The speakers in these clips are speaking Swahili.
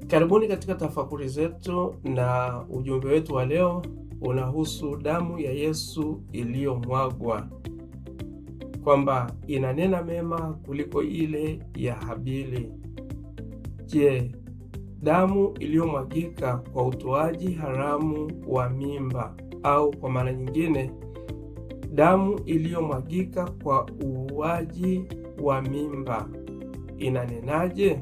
Karibuni katika tafakuri zetu, na ujumbe wetu wa leo unahusu damu ya Yesu iliyomwagwa, kwamba inanena mema kuliko ile ya Habili. Je, damu iliyomwagika kwa utoaji haramu wa mimba, au kwa maana nyingine, damu iliyomwagika kwa uuaji wa mimba inanenaje?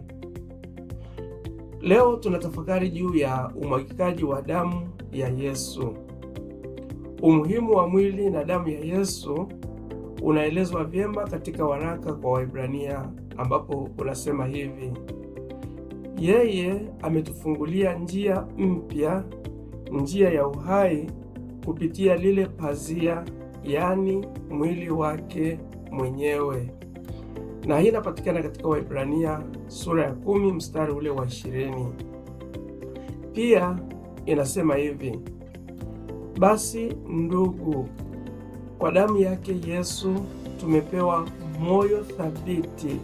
Leo tunatafakari juu ya umwagikaji wa damu ya Yesu. Umuhimu wa mwili na damu ya Yesu unaelezwa vyema katika waraka kwa Waebrania, ambapo unasema hivi: yeye ametufungulia njia mpya, njia ya uhai, kupitia lile pazia, yaani mwili wake mwenyewe. Na hii inapatikana katika Waebrania sura ya 10 mstari ule wa 20. Pia inasema hivi: basi ndugu, kwa damu yake Yesu tumepewa moyo thabiti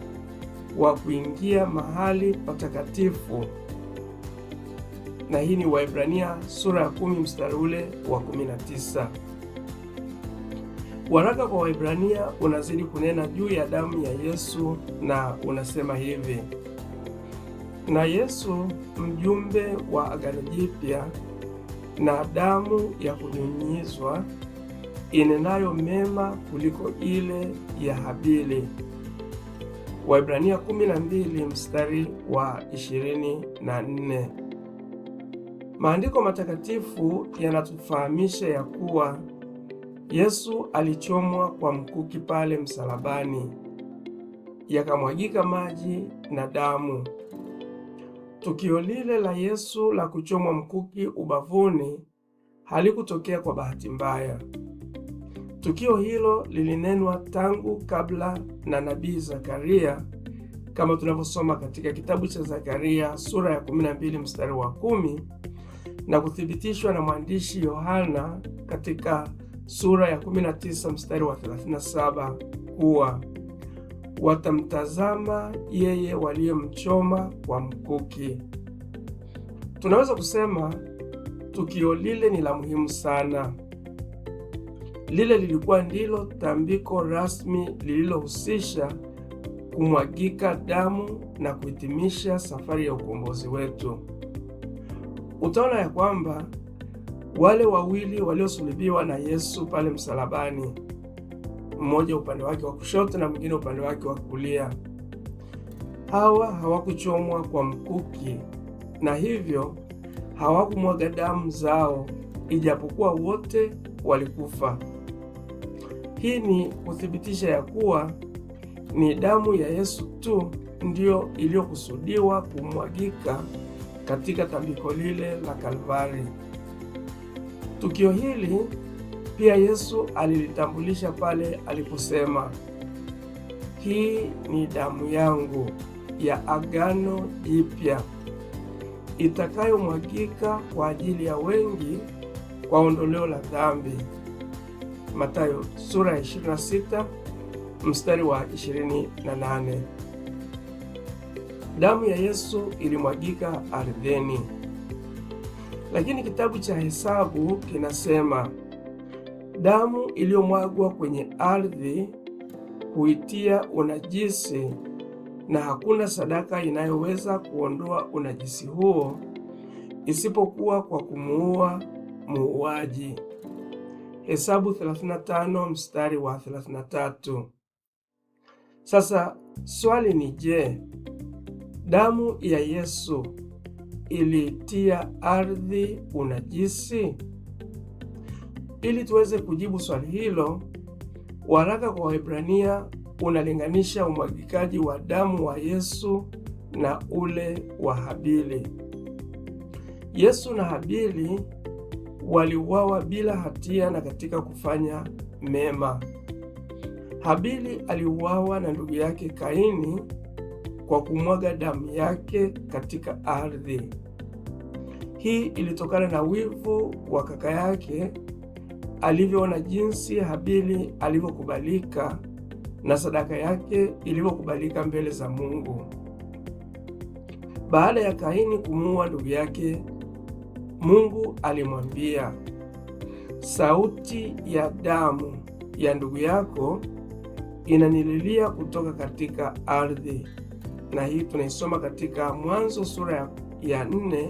wa kuingia mahali patakatifu. Na hii ni Waebrania sura ya 10 mstari ule wa 19. Waraka kwa Waebrania unazidi kunena juu ya damu ya Yesu na unasema hivi: na Yesu mjumbe wa agano jipya na damu ya kunyunyizwa inenayo mema kuliko ile ya Habili. Waebrania 12 mstari wa 24. Maandiko matakatifu yanatufahamisha ya kuwa Yesu alichomwa kwa mkuki pale msalabani, yakamwagika maji na damu. Tukio lile la Yesu la kuchomwa mkuki ubavuni halikutokea kwa bahati mbaya. Tukio hilo lilinenwa tangu kabla na nabii Zakaria, kama tunavyosoma katika kitabu cha Zakaria sura ya 12 mstari wa 10, na kuthibitishwa na mwandishi Yohana katika sura ya 19 mstari wa 37 kuwa watamtazama yeye waliyemchoma kwa mkuki. Tunaweza kusema tukio lile ni la muhimu sana. Lile lilikuwa ndilo tambiko rasmi lililohusisha kumwagika damu na kuhitimisha safari ya ukombozi wetu. Utaona ya kwamba wale wawili waliosulubiwa na Yesu pale msalabani, mmoja upande wake wa kushoto na mwingine upande wake wa kulia, hawa hawakuchomwa kwa mkuki na hivyo hawakumwaga damu zao, ijapokuwa wote walikufa. Hii ni kuthibitisha ya kuwa ni damu ya Yesu tu ndiyo iliyokusudiwa kumwagika katika tambiko lile la Kalvari. Tukio hili pia Yesu alilitambulisha pale aliposema, hii ni damu yangu ya agano jipya itakayomwagika kwa ajili ya wengi kwa ondoleo la dhambi. Mathayo sura ya 26 mstari wa 28. Damu ya Yesu ilimwagika ardhini. Lakini kitabu cha Hesabu kinasema damu iliyomwagwa kwenye ardhi huitia unajisi, na hakuna sadaka inayoweza kuondoa unajisi huo isipokuwa kwa kumuua muuaji. Hesabu 35 mstari wa 33. Sasa swali ni je, damu ya Yesu ilitia ardhi unajisi? Ili tuweze kujibu swali hilo, waraka kwa Waebrania unalinganisha umwagikaji wa damu wa Yesu na ule wa Habili. Yesu na Habili waliuawa bila hatia na katika kufanya mema. Habili aliuawa na ndugu yake Kaini kwa kumwaga damu yake katika ardhi. Hii ilitokana na wivu wa kaka yake alivyoona jinsi Habili alivyokubalika na sadaka yake ilivyokubalika mbele za Mungu. Baada ya Kaini kumuua ndugu yake, Mungu alimwambia, sauti ya damu ya ndugu yako inanililia kutoka katika ardhi. Na hii tunaisoma katika Mwanzo sura ya 4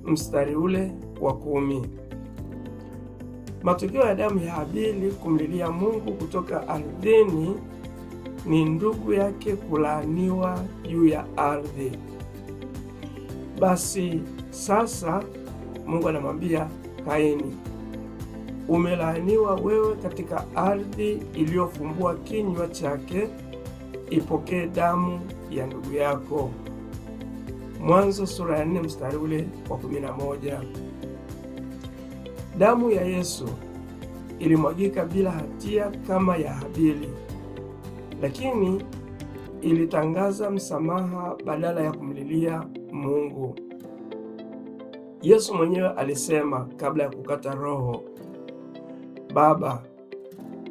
mstari ule wa 10. Matokeo ya damu ya Habili kumlilia Mungu kutoka ardhini ni ndugu yake kulaaniwa juu ya ardhi. Basi sasa Mungu anamwambia Kaini, umelaaniwa wewe katika ardhi iliyofumbua kinywa chake, ipokee damu ya ndugu yako. Mwanzo sura ya 4 mstari ule wa 11. Damu ya Yesu ilimwagika bila hatia kama ya Habili, lakini ilitangaza msamaha badala ya kumlilia Mungu. Yesu mwenyewe alisema kabla ya kukata roho, Baba,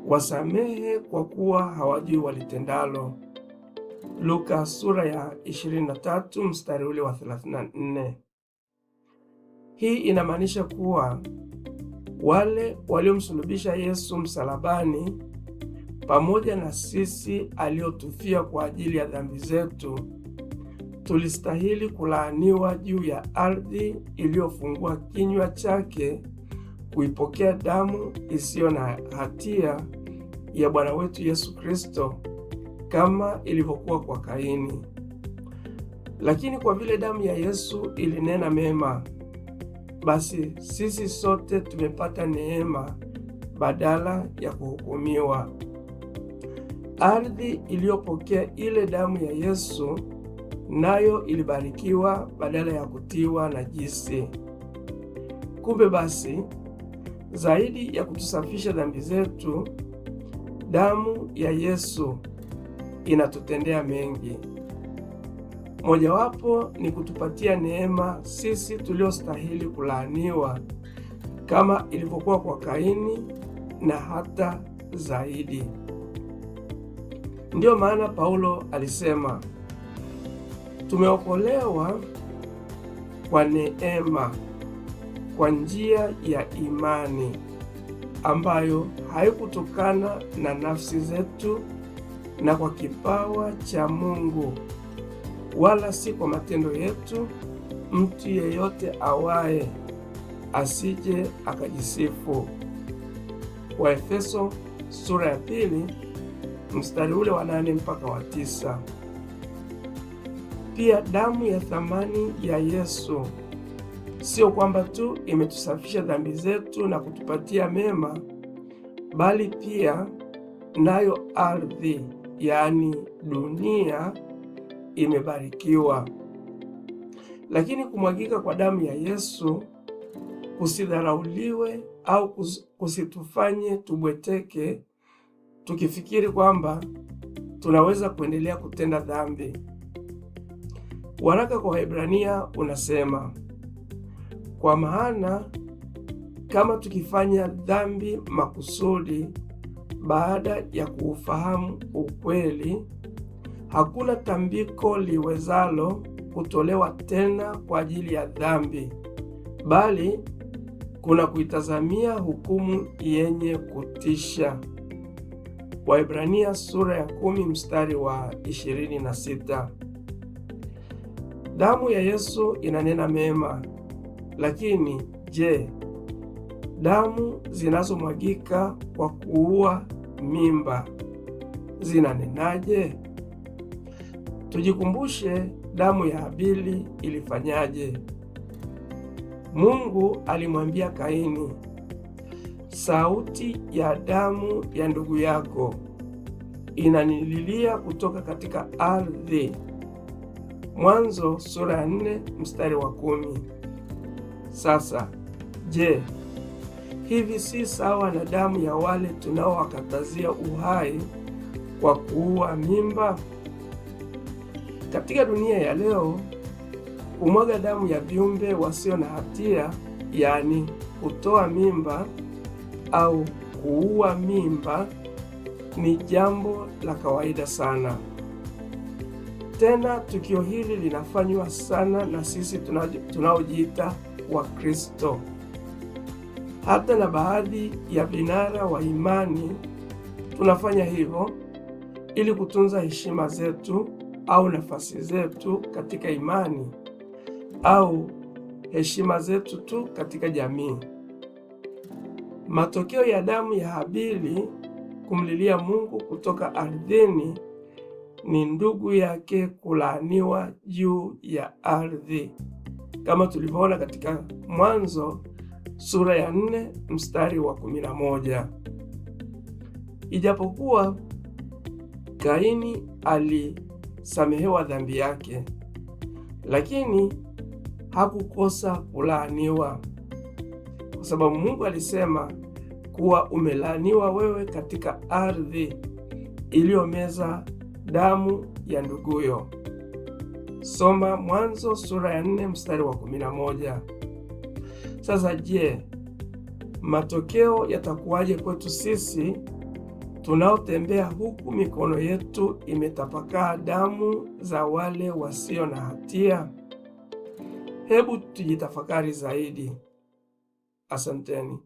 wasamehe kwa kuwa hawajui walitendalo. Luka sura ya 23 mstari ule wa 34. Hii inamaanisha kuwa wale waliomsulubisha Yesu msalabani pamoja na sisi aliotufia kwa ajili ya dhambi zetu, tulistahili kulaaniwa juu ya ardhi iliyofungua kinywa chake kuipokea damu isiyo na hatia ya Bwana wetu Yesu Kristo, kama ilivyokuwa kwa Kaini. Lakini kwa vile damu ya Yesu ilinena mema, basi sisi sote tumepata neema badala ya kuhukumiwa. Ardhi iliyopokea ile damu ya Yesu nayo ilibarikiwa badala ya kutiwa najisi. Kumbe basi, zaidi ya kutusafisha dhambi zetu, damu ya Yesu inatutendea mengi. Mojawapo ni kutupatia neema sisi tuliostahili kulaaniwa kama ilivyokuwa kwa Kaini, na hata zaidi. Ndiyo maana Paulo alisema, tumeokolewa kwa neema kwa njia ya imani, ambayo haikutokana na nafsi zetu, na kwa kipawa cha Mungu, wala si kwa matendo yetu, mtu yeyote awaye asije akajisifu. Waefeso sura ya 2 mstari ule wa 8 mpaka wa 9. Pia damu ya thamani ya Yesu sio kwamba tu imetusafisha dhambi zetu na kutupatia mema, bali pia nayo ardhi, yaani dunia, imebarikiwa. Lakini kumwagika kwa damu ya Yesu kusidharauliwe au kusitufanye tubweteke tukifikiri kwamba tunaweza kuendelea kutenda dhambi. Waraka kwa Waebrania unasema, kwa maana kama tukifanya dhambi makusudi baada ya kuufahamu ukweli, hakuna tambiko liwezalo kutolewa tena kwa ajili ya dhambi, bali kuna kuitazamia hukumu yenye kutisha. Waebrania sura ya 10 mstari wa 26. Damu ya Yesu inanena mema, lakini je, damu zinazomwagika kwa kuua mimba zinanenaje? Tujikumbushe damu ya Habili ilifanyaje. Mungu alimwambia Kaini, sauti ya damu ya ndugu yako inanililia kutoka katika ardhi. Mwanzo sura ya 4 mstari wa 10. Sasa, je, hivi si sawa na damu ya wale tunaowakatazia uhai kwa kuua mimba? Katika dunia ya leo, kumwaga damu ya viumbe wasio na hatia, yaani kutoa mimba au kuua mimba, ni jambo la kawaida sana. Tena tukio hili linafanywa sana na sisi tunaojiita Wakristo. Hata na baadhi ya vinara wa imani tunafanya hivyo ili kutunza heshima zetu au nafasi zetu katika imani au heshima zetu tu katika jamii. Matokeo ya damu ya Habili kumlilia Mungu kutoka ardhini ni ndugu yake kulaaniwa juu ya ardhi, kama tulivyoona katika Mwanzo sura ya 4 mstari wa 11. Ijapokuwa Kaini alisamehewa dhambi yake, lakini hakukosa kulaaniwa, kwa sababu Mungu alisema kuwa umelaaniwa wewe katika ardhi iliyomeza damu ya nduguyo. Soma Mwanzo sura ya 4 mstari wa 11. Sasa je, matokeo yatakuwaje kwetu sisi tunaotembea huku mikono yetu imetapakaa damu za wale wasio na hatia? Hebu tujitafakari zaidi. Asanteni.